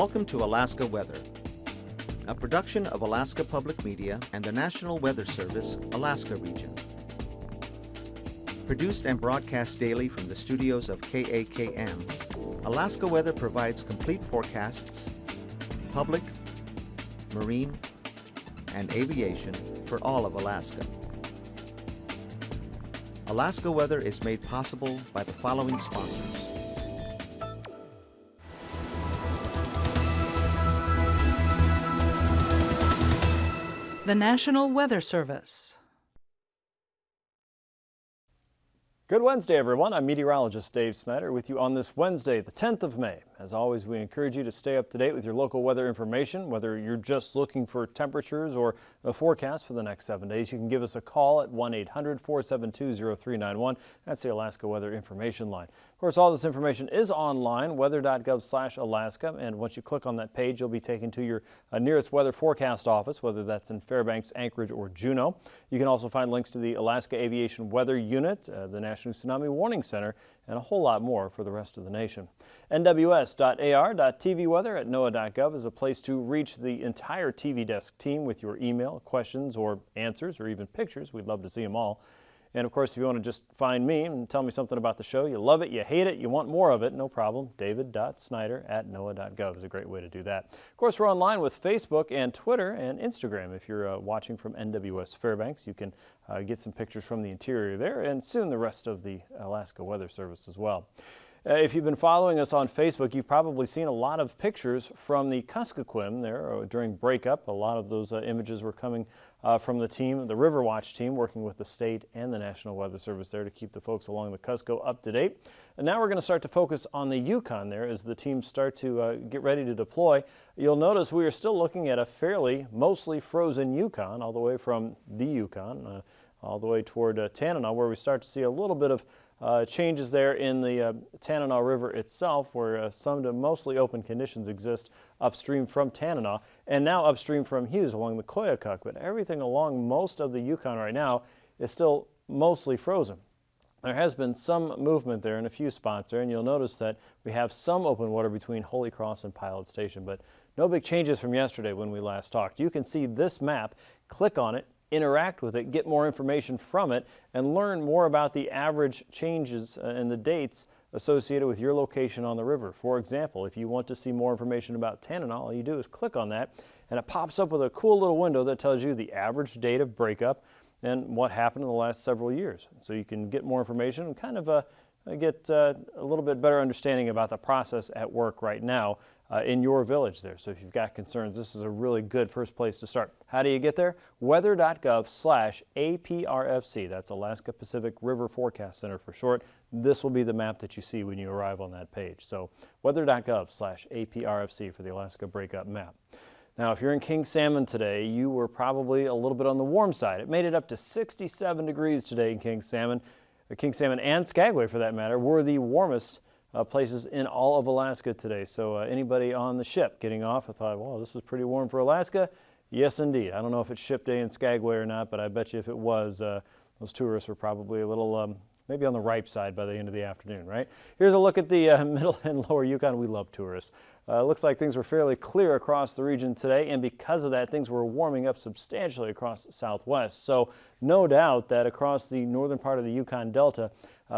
Welcome to Alaska Weather, a production of Alaska Public Media and the National Weather Service, Alaska Region. Produced and broadcast daily from the studios of KAKM, Alaska Weather provides complete forecasts, public, marine, and aviation for all of Alaska. Alaska Weather is made possible by the following sponsors. The National Weather Service. Good Wednesday, everyone. I'm meteorologist Dave Snider with you on this Wednesday, the 10th of May. As always, we encourage you to stay up to date with your local weather information, whether you're just looking for temperatures or the forecast for the next 7 days. You can give us a call at 1-800-472-0391. That's the Alaska Weather Information Line. Of course, all this information is online, weather.gov/Alaska, and once you click on that page, you'll be taken to your nearest weather forecast office, whether that's in Fairbanks, Anchorage, or Juneau. You can also find links to the Alaska Aviation Weather Unit, the National Tsunami Warning Center, and a whole lot more for the rest of the nation. NWS.AR.TV weather at NOAA.gov is a place to reach the entire TV desk team with your email, questions, or answers, or even pictures. We'd love to see them all. And of course, if you want to just find me and tell me something about the show, you love it, you hate it, you want more of it, no problem. David.Snider@NOAA.gov is a great way to do that. Of course, we're online with Facebook and Twitter and Instagram. If you're watching from NWS Fairbanks, you can get some pictures from the interior there, and soon the rest of the Alaska Weather Service as well. If you've been following us on Facebook, you've probably seen a lot of pictures from the Kuskokwim there during breakup. A lot of those images were coming from the team, the Riverwatch team, working with the state and the National Weather Service there to keep the folks along the Cusco up to date. And now we're going to start to focus on the Yukon there as the teams start to get ready to deploy. You'll notice we are still looking at a fairly mostly frozen Yukon, all the way from the Yukon all the way toward Tanana, where we start to see a little bit of changes there in the Tanana River itself, where some to mostly open conditions exist upstream from Tanana and now upstream from Hughes along the Koyukuk. But everything along most of the Yukon right now is still mostly frozen. There has been some movement there in a few spots there, and you'll notice that we have some open water between Holy Cross and Pilot Station, but no big changes from yesterday when we last talked. You can see this map, click on it, interact with it, get more information from it, and learn more about the average changes and the dates associated with your location on the river. For example, if you want to see more information about Tanana, all you do is click on that, and it pops up with a cool little window that tells you the average date of breakup and what happened in the last several years. So you can get more information and kind of get a little bit better understanding about the process at work right now in your village there. So if you've got concerns, this is a really good first place to start. How do you get there? Weather.gov/APRFC. That's Alaska Pacific River Forecast Center for short. This will be the map that you see when you arrive on that page. So weather.gov/APRFC for the Alaska breakup map. Now, if you're in King Salmon today, you were probably a little bit on the warm side. It made it up to 67 degrees today in King Salmon. King Salmon and Skagway, for that matter, were the warmest places in all of Alaska today. So anybody on the ship getting off, I thought, well, this is pretty warm for Alaska. Yes, indeed. I don't know if it's ship day in Skagway or not, but I bet you if it was, those tourists were probably a little maybe on the ripe side by the end of the afternoon, right? Here's a look at the middle and lower Yukon. We love tourists. Looks like things were fairly clear across the region today, and because of that, things were warming up substantially across the southwest. So no doubt that across the northern part of the Yukon Delta,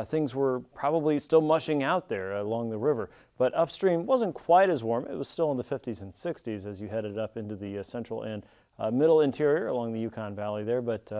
things were probably still mushing out there along the river. But upstream wasn't quite as warm. It was still in the 50s and 60s as you headed up into the central and middle interior along the Yukon Valley there, but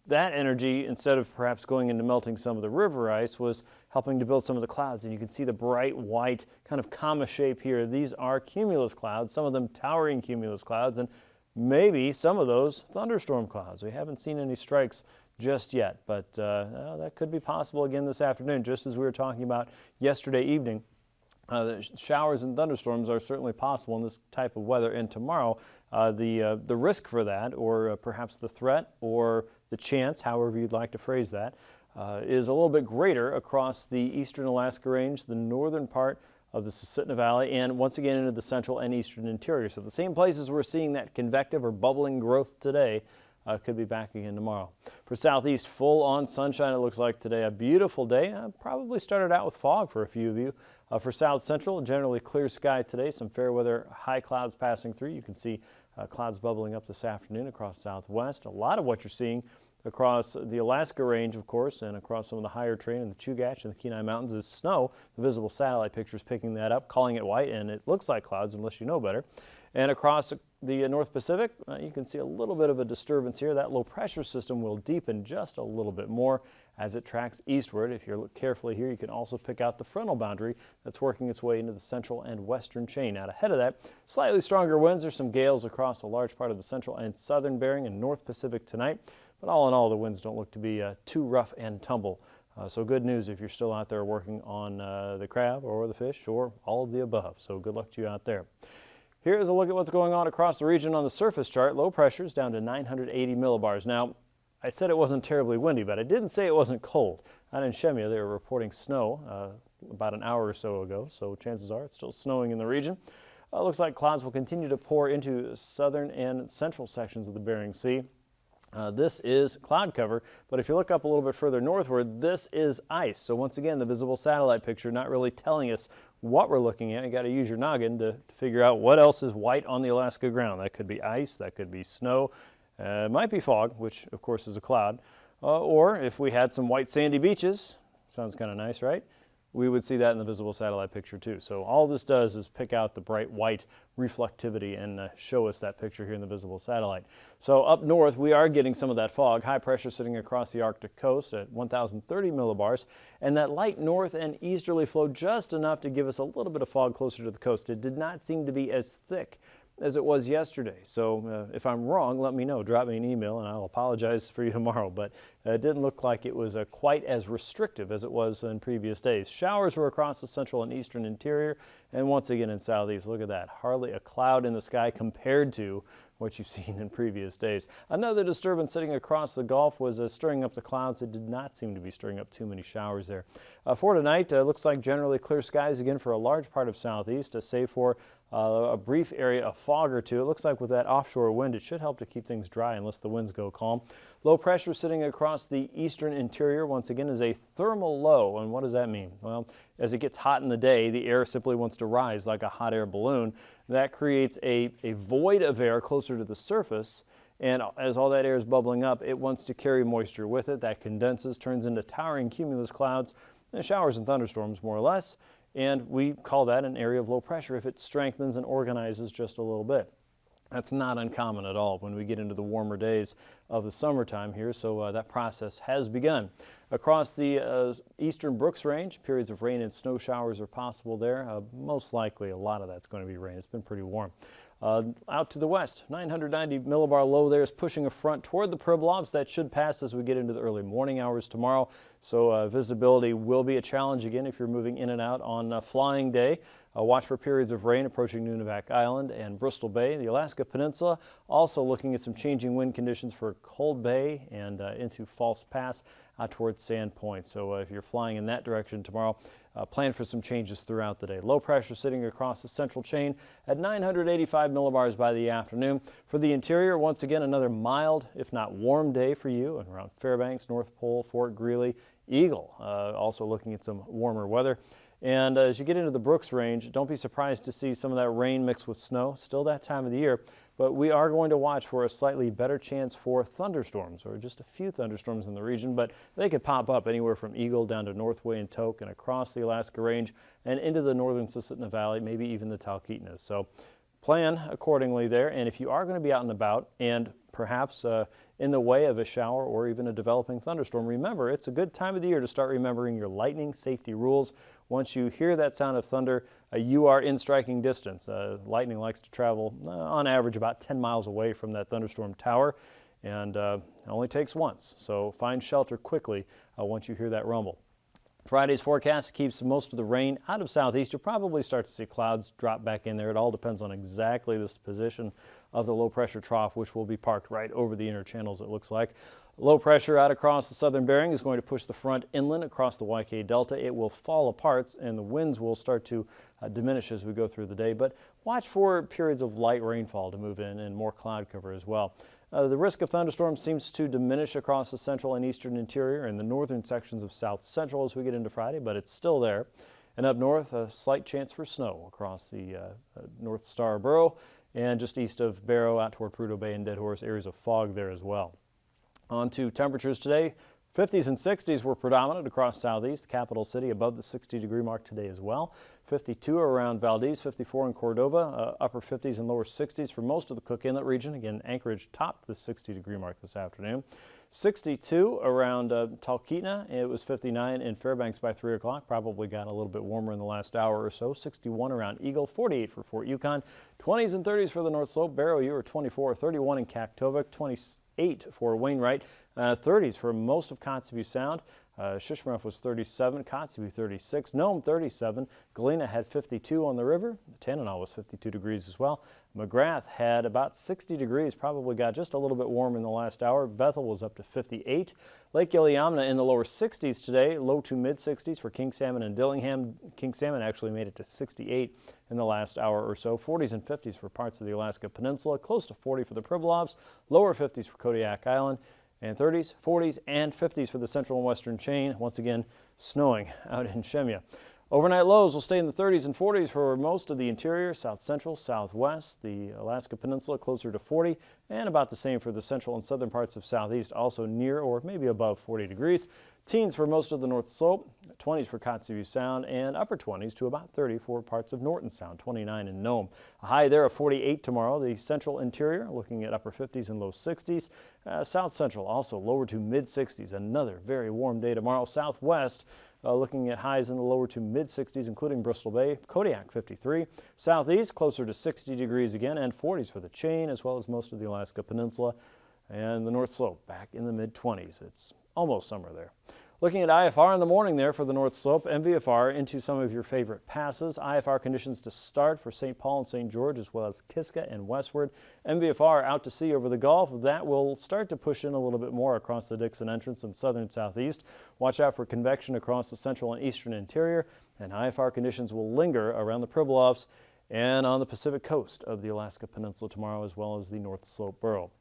that energy, instead of perhaps going into melting some of the river ice, was helping to build some of the clouds. And you can see the bright white kind of comma shape here. These are cumulus clouds, some of them towering cumulus clouds, and maybe some of those thunderstorm clouds. We haven't seen any strikes just yet, but that could be possible again this afternoon, just as we were talking about yesterday evening. The showers and thunderstorms are certainly possible in this type of weather, and tomorrow the risk for that, or perhaps the threat or the chance, however you'd like to phrase that, is a little bit greater across the eastern Alaska Range, the northern part of the Susitna Valley, and once again into the central and eastern interior. So the same places we're seeing that convective or bubbling growth today could be back again tomorrow. For southeast, full on sunshine it looks like today. A beautiful day. Probably started out with fog for a few of you. For south central, generally clear sky today. Some fair weather high clouds passing through. You can see clouds bubbling up this afternoon across southwest. A lot of what you're seeing across the Alaska range, of course, and across some of the higher terrain in the Chugach and the Kenai Mountains is snow. The visible satellite picture is picking that up, calling it white, and it looks like clouds unless you know better. And across the North Pacific, you can see a little bit of a disturbance here. That low pressure system will deepen just a little bit more as it tracks eastward. If you look carefully here, you can also pick out the frontal boundary that's working its way into the central and western chain. Out ahead of that, slightly stronger winds. There's some gales across a large part of the central and southern Bering and North Pacific tonight. But all in all, the winds don't look to be too rough and tumble. So good news if you're still out there working on the crab or the fish or all of the above. So good luck to you out there. Here's a look at what's going on across the region on the surface chart. Low pressures down to 980 millibars. Now, I said it wasn't terribly windy, but I didn't say it wasn't cold. Out in Shemya, they were reporting snow about an hour or so ago, so chances are it's still snowing in the region. Looks like clouds will continue to pour into southern and central sections of the Bering Sea. This is cloud cover, but if you look up a little bit further northward, this is ice. So once again, the visible satellite picture not really telling us what we're looking at. You got to use your noggin to figure out what else is white on the Alaska ground. That could be ice, that could be snow, it might be fog, which of course is a cloud, or if we had some white sandy beaches, sounds kind of nice, right? We would see that in the visible satellite picture too. So all this does is pick out the bright white reflectivity and show us that picture here in the visible satellite. So up north, we are getting some of that fog. High pressure sitting across the Arctic coast at 1,030 millibars, and that light north and easterly flow just enough to give us a little bit of fog closer to the coast. It did not seem to be as thick as it was yesterday. So if I'm wrong, let me know. Drop me an email and I'll apologize for you tomorrow. But it didn't look like it was quite as restrictive as it was in previous days. Showers were across the central and eastern interior, and once again in southeast. Look at that. Hardly a cloud in the sky compared to what you've seen in previous days. Another disturbance sitting across the Gulf was stirring up the clouds. It did not seem to be stirring up too many showers there. For tonight, looks like generally clear skies again for a large part of southeast, save for a brief area of fog or two. It looks like with that offshore wind, it should help to keep things dry unless the winds go calm. Low pressure sitting across the eastern interior, once again, is a thermal low. And what does that mean? Well, as it gets hot in the day, the air simply wants to rise like a hot air balloon. That creates a void of air closer to the surface. And as all that air is bubbling up, it wants to carry moisture with it. That condenses, turns into towering cumulus clouds, and showers and thunderstorms more or less. And we call that an area of low pressure if it strengthens and organizes just a little bit. That's not uncommon at all when we get into the warmer days of the summertime here, so that process has begun. Across the eastern Brooks Range, periods of rain and snow showers are possible there. Most likely a lot of that's going to be rain. It's been pretty warm. Out to the west, 990 millibar low there is pushing a front toward the Pribilofs. That should pass as we get into the early morning hours tomorrow. So visibility will be a challenge again if you're moving in and out on flying day. Watch for periods of rain approaching Nunivak Island and Bristol Bay. The Alaska Peninsula also looking at some changing wind conditions for Cold Bay and into False Pass out towards Sand Point. So if you're flying in that direction tomorrow, plan for some changes throughout the day. Low pressure sitting across the central chain at 985 millibars by the afternoon. For the interior, once again, another mild, if not warm day for you and around Fairbanks, North Pole, Fort Greely, Eagle. Also looking at some warmer weather. And as you get into the Brooks Range, don't be surprised to see some of that rain mixed with snow. Still that time of the year, but we are going to watch for a slightly better chance for thunderstorms, or just a few thunderstorms in the region, but they could pop up anywhere from Eagle down to Northway and Tok and across the Alaska Range and into the northern Susitna Valley, maybe even the Talkeetnas. So plan accordingly there, and if you are going to be out and about and perhaps in the way of a shower or even a developing thunderstorm, remember it's a good time of the year to start remembering your lightning safety rules. Once you hear that sound of thunder, you are in striking distance. Lightning likes to travel on average about 10 miles away from that thunderstorm tower, and it only takes once. So find shelter quickly once you hear that rumble. Friday's forecast keeps most of the rain out of southeast. You'll probably start to see clouds drop back in there. It all depends on exactly this position of the low pressure trough, which will be parked right over the inner channels, it looks like. Low pressure out across the southern Bering is going to push the front inland across the YK Delta. It will fall apart and the winds will start to diminish as we go through the day, but watch for periods of light rainfall to move in and more cloud cover as well. The risk of thunderstorms seems to diminish across the central and eastern interior and the northern sections of south central as we get into Friday, but it's still there. And up north, a slight chance for snow across the North Star Borough and just east of Barrow out toward Prudhoe Bay and Dead Horse, areas of fog there as well. On to temperatures today. 50s and 60s were predominant across southeast. Capital City above the 60-degree mark today as well. 52 around Valdez, 54 in Cordova, upper 50s and lower 60s for most of the Cook Inlet region. Again, Anchorage topped the 60-degree mark this afternoon. 62 around Talkeetna. It was 59 in Fairbanks by 3 o'clock. Probably got a little bit warmer in the last hour or so. 61 around Eagle, 48 for Fort Yukon. 20s and 30s for the North Slope. Barrow, you were 24, 31 in Kaktovik, 28 for Wainwright. 30s for most of Kotzebue Sound. Shishmaref was 37, Kotzebue 36, Nome 37, Galena had 52 on the river, Tanana was 52 degrees as well. McGrath had about 60 degrees, probably got just a little bit warm in the last hour. Bethel was up to 58. Lake Iliamna in the lower 60s today, low to mid 60s for King Salmon and Dillingham. King Salmon actually made it to 68 in the last hour or so. 40s and 50s for parts of the Alaska Peninsula, close to 40 for the Pribilofs, lower 50s for Kodiak Island. And 30s, 40s, and 50s for the central and western chain. Once again, snowing out in Shemya. Overnight lows will stay in the 30s and 40s for most of the interior, south central, southwest, the Alaska Peninsula closer to 40, and about the same for the central and southern parts of southeast, also near or maybe above 40 degrees. Teens for most of the North Slope, 20s for Kotzebue Sound, and upper 20s to about 30 for parts of Norton Sound, 29 in Nome. A high there of 48 tomorrow. The central interior looking at upper 50s and low 60s. South central also lower to mid 60s. Another very warm day tomorrow. Southwest looking at highs in the lower to mid 60s, including Bristol Bay, Kodiak 53. Southeast closer to 60 degrees again, and 40s for the chain as well as most of the Alaska Peninsula. And the North Slope back in the mid 20s. It's almost summer there. Looking at IFR in the morning there for the North Slope, MVFR into some of your favorite passes. IFR conditions to start for St. Paul and St. George as well as Kiska and westward. MVFR out to sea over the Gulf. That will start to push in a little bit more across the Dixon entrance and southern southeast. Watch out for convection across the central and eastern interior. And IFR conditions will linger around the Pribilofs and on the Pacific coast of the Alaska Peninsula tomorrow as well as the North Slope Borough.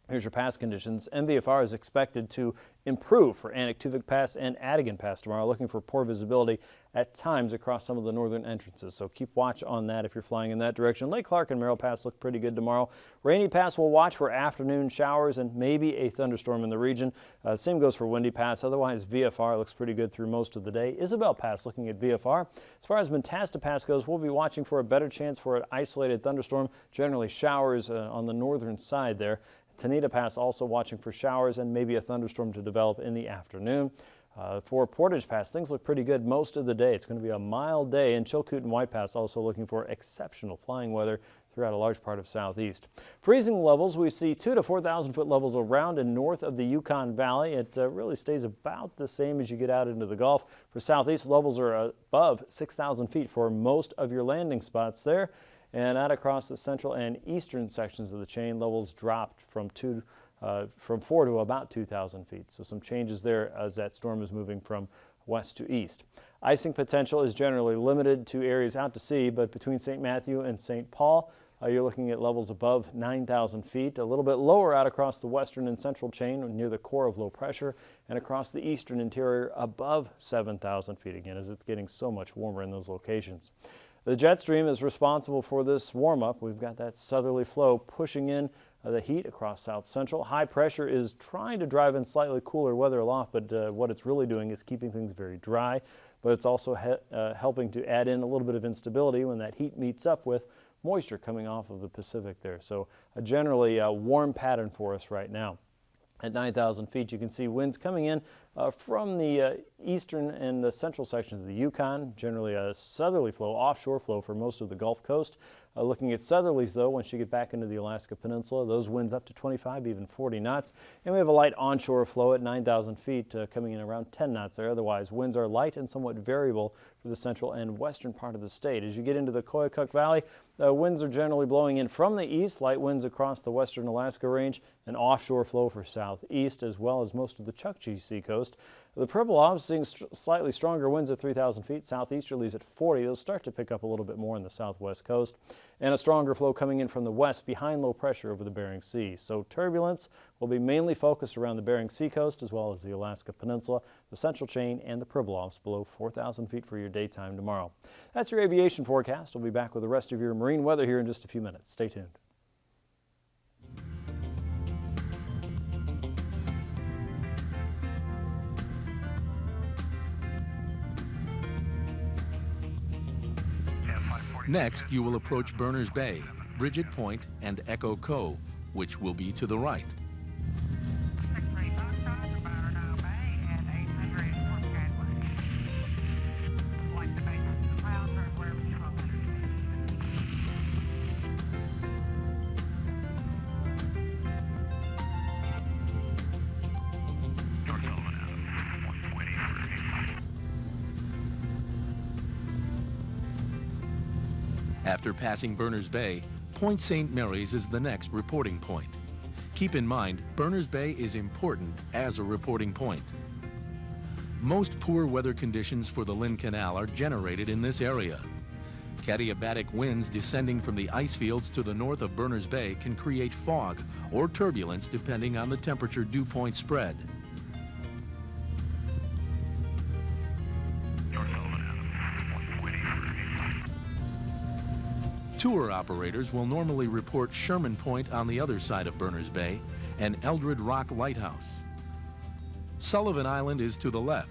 Here's your pass conditions. MVFR is expected to improve for Anaktuvik Pass and Adigan Pass tomorrow, looking for poor visibility at times across some of the northern entrances. So keep watch on that if you're flying in that direction. Lake Clark and Merrill Pass look pretty good tomorrow. Rainy Pass will watch for afternoon showers and maybe a thunderstorm in the region. Same goes for Windy Pass. Otherwise, VFR looks pretty good through most of the day. Isabel Pass looking at VFR. As far as Mentasta Pass goes, we'll be watching for a better chance for an isolated thunderstorm, generally showers on the northern side there. Tanita Pass also watching for showers and maybe a thunderstorm to develop in the afternoon. For Portage Pass, things look pretty good most of the day. It's going to be a mild day, and Chilkoot and White Pass also looking for exceptional flying weather throughout a large part of southeast. Freezing levels, we see 2,000 to 4,000 foot levels around and north of the Yukon Valley. It really stays about the same as you get out into the Gulf. For southeast, levels are above 6,000 feet for most of your landing spots there. And out across the central and eastern sections of the chain, levels dropped from 4 to about 2,000 feet. So some changes there as that storm is moving from west to east. Icing potential is generally limited to areas out to sea, but between St. Matthew and St. Paul, you're looking at levels above 9,000 feet, a little bit lower out across the western and central chain near the core of low pressure, and across the eastern interior above 7,000 feet again, as it's getting so much warmer in those locations. The jet stream is responsible for this warm-up. We've got that southerly flow pushing in the heat across south central. High pressure is trying to drive in slightly cooler weather aloft, but what it's really doing is keeping things very dry. But it's also helping to add in a little bit of instability when that heat meets up with moisture coming off of the Pacific there. So a generally warm pattern for us right now. At 9,000 feet, you can see winds coming in From the eastern and the central sections of the Yukon, generally a southerly flow, offshore flow for most of the Gulf Coast. Looking at southerlies, though, once you get back into the Alaska Peninsula, those winds up to 25, even 40 knots. And we have a light onshore flow at 9,000 feet coming in around 10 knots there. Otherwise, winds are light and somewhat variable for the central and western part of the state. As you get into the Koyukuk Valley, winds are generally blowing in from the east, light winds across the western Alaska range, an offshore flow for southeast, as well as most of the Chukchi seacoast. The Pribilofs seeing slightly stronger winds at 3,000 feet, southeasterlies at 40. They'll start to pick up a little bit more on the southwest coast, and a stronger flow coming in from the west behind low pressure over the Bering Sea. So turbulence will be mainly focused around the Bering Sea coast as well as the Alaska Peninsula, the Central Chain, and the Pribilofs below 4,000 feet for your daytime tomorrow. That's your aviation forecast. We'll be back with the rest of your marine weather here in just a few minutes. Stay tuned. Next, you will approach Berners Bay, Bridget Point, and Echo Cove, which will be to the right. After passing Berners Bay, Point St. Mary's is the next reporting point. Keep in mind, Berners Bay is important as a reporting point. Most poor weather conditions for the Lynn Canal are generated in this area. Adiabatic winds descending from the ice fields to the north of Berners Bay can create fog or turbulence depending on the temperature dew point spread. Tour operators will normally report Sherman Point on the other side of Berners Bay and Eldred Rock Lighthouse. Sullivan Island is to the left.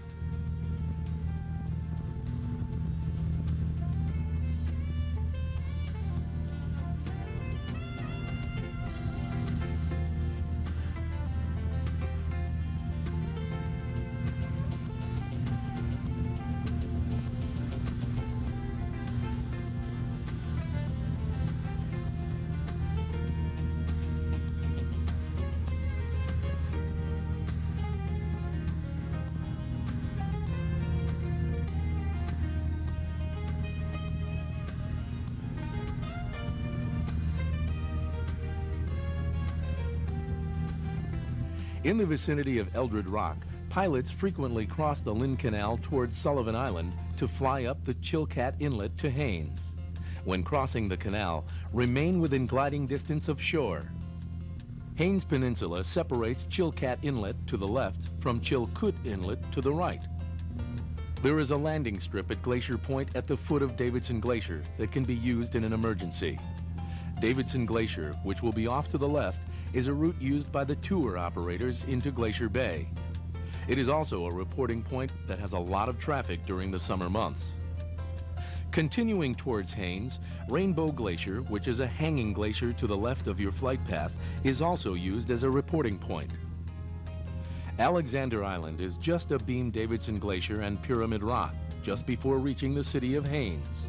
In the vicinity of Eldred Rock, pilots frequently cross the Lynn Canal towards Sullivan Island to fly up the Chilkat Inlet to Haines. When crossing the canal, remain within gliding distance of shore. Haines Peninsula separates Chilkat Inlet to the left from Chilkoot Inlet to the right. There is a landing strip at Glacier Point at the foot of Davidson Glacier that can be used in an emergency. Davidson Glacier, which will be off to the left, is a route used by the tour operators into Glacier Bay. It is also a reporting point that has a lot of traffic during the summer months. Continuing towards Haines, Rainbow Glacier, which is a hanging glacier to the left of your flight path, is also used as a reporting point. Alexander Island is just abeam Davidson Glacier and Pyramid Rock, just before reaching the city of Haines.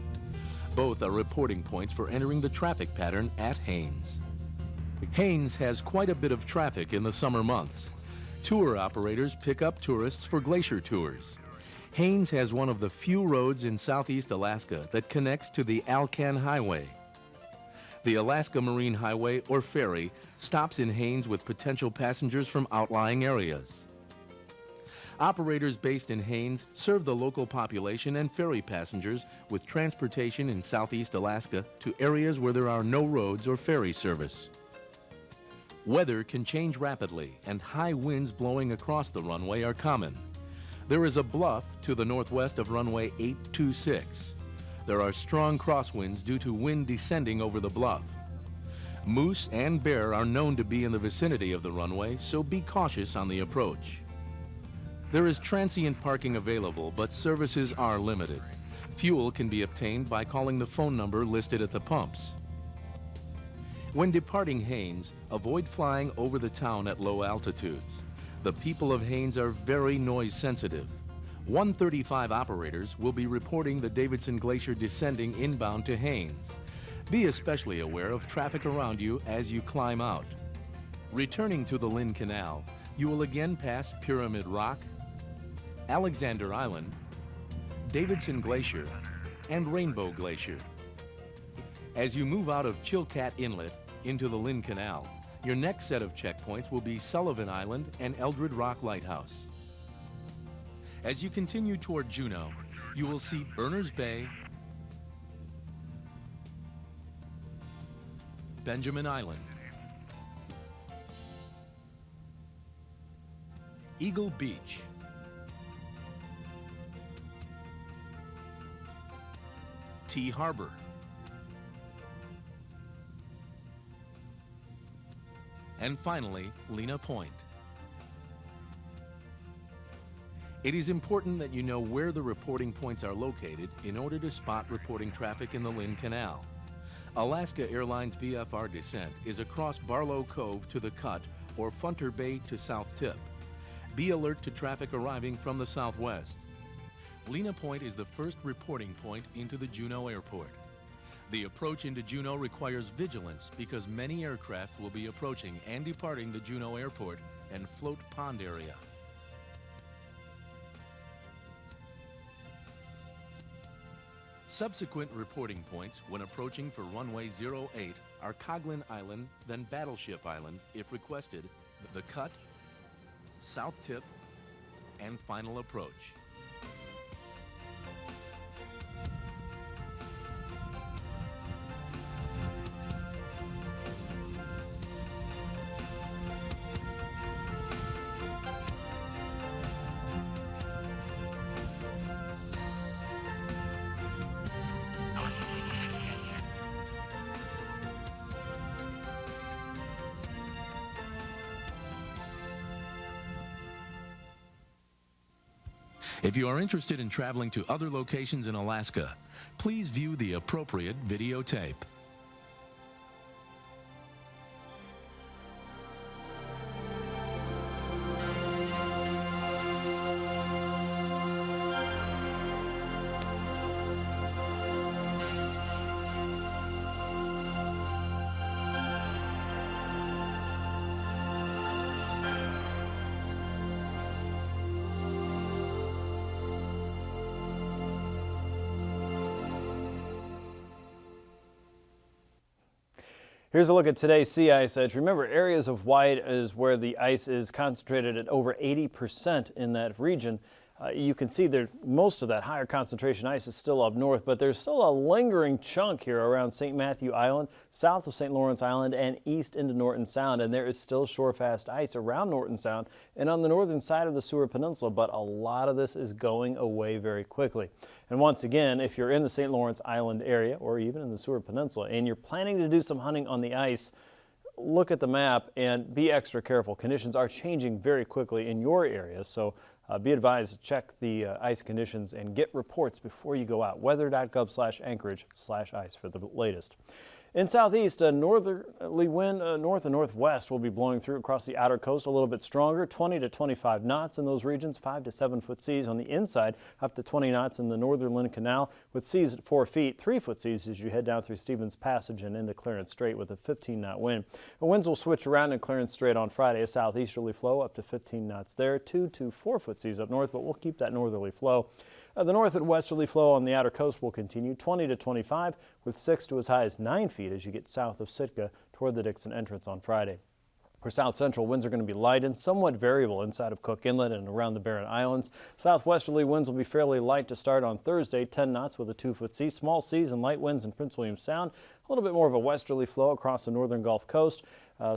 Both are reporting points for entering the traffic pattern at Haines. Haines has quite a bit of traffic in the summer months. Tour operators pick up tourists for glacier tours. Haines has one of the few roads in southeast Alaska that connects to the Alcan Highway. The Alaska Marine Highway, or ferry, stops in Haines with potential passengers from outlying areas. Operators based in Haines serve the local population and ferry passengers with transportation in southeast Alaska to areas where there are no roads or ferry service. Weather can change rapidly, and high winds blowing across the runway are common. There is a bluff to the northwest of runway 826. There are strong crosswinds due to wind descending over the bluff. Moose and bear are known to be in the vicinity of the runway, so be cautious on the approach. There is transient parking available, but services are limited. Fuel can be obtained by calling the phone number listed at the pumps. When departing Haines, avoid flying over the town at low altitudes. The people of Haines are very noise sensitive. 135 operators will be reporting the Davidson Glacier descending inbound to Haines. Be especially aware of traffic around you as you climb out. Returning to the Lynn Canal, you will again pass Pyramid Rock, Alexander Island, Davidson Glacier, and Rainbow Glacier. As you move out of Chilkat Inlet into the Lynn Canal, your next set of checkpoints will be Sullivan Island and Eldred Rock Lighthouse. As you continue toward Juneau, you will see Berners Bay, Benjamin Island, Eagle Beach, Tea Harbor, and finally, Lena Point. It is important that you know where the reporting points are located in order to spot reporting traffic in the Lynn Canal. Alaska Airlines VFR descent is across Barlow Cove to the Cut or Funter Bay to South Tip. Be alert to traffic arriving from the southwest. Lena Point is the first reporting point into the Juneau Airport. The approach into Juneau requires vigilance because many aircraft will be approaching and departing the Juneau Airport and Float Pond area. Subsequent reporting points when approaching for runway 08 are Coghlan Island, then Battleship Island, if requested, the Cut, South Tip, and final approach. If you are interested in traveling to other locations in Alaska, please view the appropriate videotape. Here's a look at today's sea ice edge. Remember, areas of white is where the ice is concentrated at over 80% in that region. You can see there most of that higher concentration ice is still up north, but there's still a lingering chunk here around St. Matthew Island, south of St. Lawrence Island, and east into Norton Sound. And there is still shore-fast ice around Norton Sound and on the northern side of the Seward Peninsula, but a lot of this is going away very quickly. And once again, if you're in the St. Lawrence Island area or even in the Seward Peninsula and you're planning to do some hunting on the ice, look at the map and be extra careful. Conditions are changing very quickly in your area, so be advised to check the ice conditions and get reports before you go out. Weather.gov/Anchorage/ice for the latest. In southeast, a northerly wind north and northwest will be blowing through across the outer coast a little bit stronger, 20 to 25 knots in those regions, 5 to 7 foot seas on the inside, up to 20 knots in the northern Lynn Canal with seas at 4 feet, 3 foot seas as you head down through Stevens Passage and into Clarence Strait with a 15 knot wind. The winds will switch around in Clarence Strait on Friday, a southeasterly flow up to 15 knots there, 2 to 4 foot seas up north, but we'll keep that northerly flow. The north and westerly flow on the outer coast will continue 20 to 25 with 6 to as high as 9 feet as you get south of Sitka toward the Dixon entrance on Friday. For south central, winds are going to be light and somewhat variable inside of Cook Inlet and around the Barren Islands. Southwesterly winds will be fairly light to start on Thursday, 10 knots with a 2 foot sea. Small seas and light winds in Prince William Sound. A little bit more of a westerly flow across the northern Gulf Coast.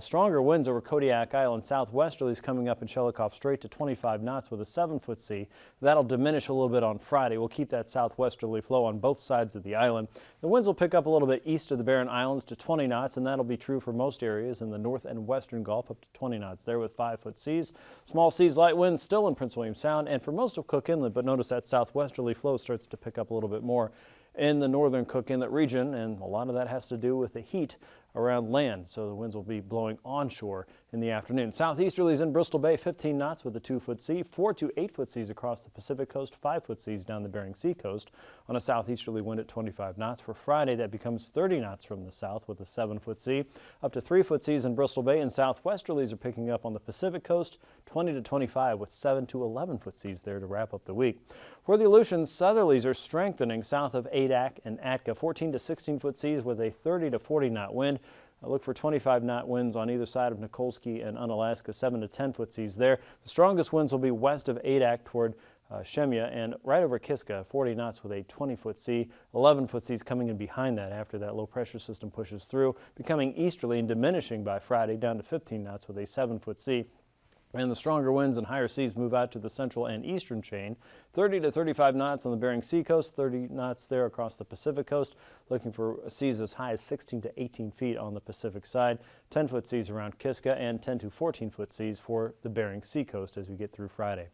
Stronger winds over Kodiak Island. Southwesterlies coming up in Shelikof Strait to 25 knots with a 7 foot sea. That'll diminish a little bit on Friday. We'll keep that southwesterly flow on both sides of the island. The winds will pick up a little bit east of the Barren Islands to 20 knots, and that'll be true for most areas in the north and western Gulf up to 20 knots there with 5 foot seas. Small seas, light winds still in Prince William Sound and for most of Cook Inlet, but notice that southwesterly flow starts to pick up a little bit more in the northern Cook Inlet region, and a lot of that has to do with the heat around land, so the winds will be blowing onshore in the afternoon. Southeasterlies in Bristol Bay, 15 knots with a 2-foot sea, 4 to 8-foot seas across the Pacific coast, 5-foot seas down the Bering Sea coast on a southeasterly wind at 25 knots. For Friday, that becomes 30 knots from the south with a 7-foot sea, up to 3-foot seas in Bristol Bay, and southwesterlies are picking up on the Pacific coast, 20 to 25 with 7 to 11-foot seas there to wrap up the week. For the Aleutians, southerlies are strengthening south of Adak and Atka, 14 to 16-foot seas with a 30 to 40-knot wind. Look for 25-knot winds on either side of Nikolsky and Unalaska, 7 to 10-foot seas there. The strongest winds will be west of Adak toward Shemya and right over Kiska, 40 knots with a 20-foot sea, 11-foot seas coming in behind that after that low-pressure system pushes through, becoming easterly and diminishing by Friday down to 15 knots with a 7-foot sea. And the stronger winds and higher seas move out to the central and eastern chain. 30 to 35 knots on the Bering Sea coast, 30 knots there across the Pacific coast, looking for seas as high as 16 to 18 feet on the Pacific side. 10-foot seas around Kiska and 10 to 14-foot seas for the Bering Sea coast as we get through Friday.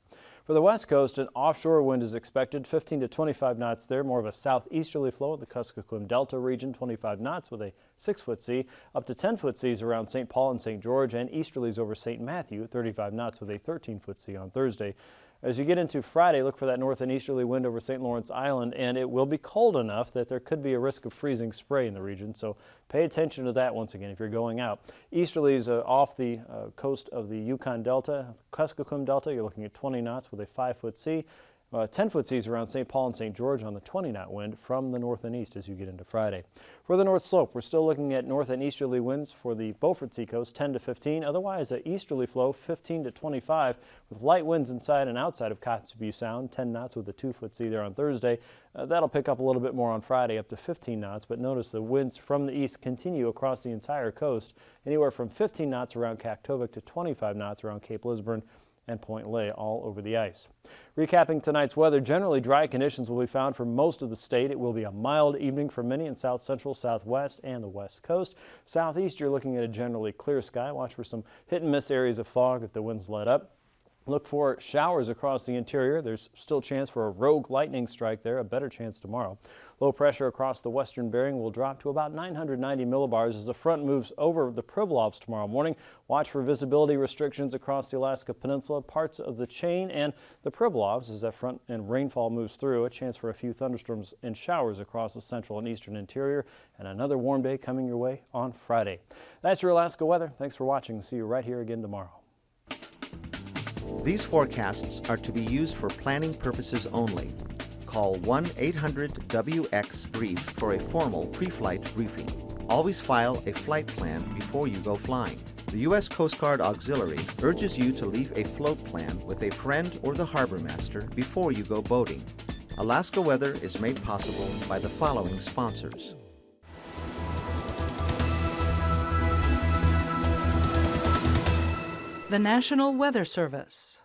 For the west coast, an offshore wind is expected, 15 to 25 knots there, more of a southeasterly flow in the Kuskokwim Delta region, 25 knots with a 6-foot sea, up to 10-foot seas around St. Paul and St. George, and easterlies over St. Matthew, 35 knots with a 13-foot sea on Thursday. As you get into Friday, look for that north and easterly wind over St. Lawrence Island, and it will be cold enough that there could be a risk of freezing spray in the region, so pay attention to that once again if you're going out. Easterlies off the coast of the Yukon Delta, Kuskokwim Delta, you're looking at 20 knots with a 5-foot sea. 10-foot seas around St. Paul and St. George on the 20-knot wind from the north and east as you get into Friday. For the north slope, we're still looking at north and easterly winds for the Beaufort Seacoast, 10 to 15. Otherwise, an easterly flow, 15 to 25, with light winds inside and outside of Kotzebue Sound, 10 knots with a 2-foot sea there on Thursday. That'll pick up a little bit more on Friday, up to 15 knots, but notice the winds from the east continue across the entire coast, anywhere from 15 knots around Kaktovik to 25 knots around Cape Lisburn and Point Lay, all over the ice. Recapping tonight's weather, generally dry conditions will be found for most of the state. It will be a mild evening for many in south central, southwest, and the west coast. Southeast, you're looking at a generally clear sky. Watch for some hit and miss areas of fog if the winds let up. Look for showers across the interior. There's still a chance for a rogue lightning strike there, a better chance tomorrow. Low pressure across the western Bering will drop to about 990 millibars as the front moves over the Pribilofs tomorrow morning. Watch for visibility restrictions across the Alaska Peninsula, parts of the chain, and the Pribilofs as that front and rainfall moves through. A chance for a few thunderstorms and showers across the central and eastern interior, and another warm day coming your way on Friday. That's your Alaska weather. Thanks for watching. See you right here again tomorrow. These forecasts are to be used for planning purposes only. Call 1-800-WX-BRIEF for a formal pre-flight briefing. Always file a flight plan before you go flying. The U.S. Coast Guard Auxiliary urges you to leave a float plan with a friend or the harbor master before you go boating. Alaska Weather is made possible by the following sponsors. The National Weather Service.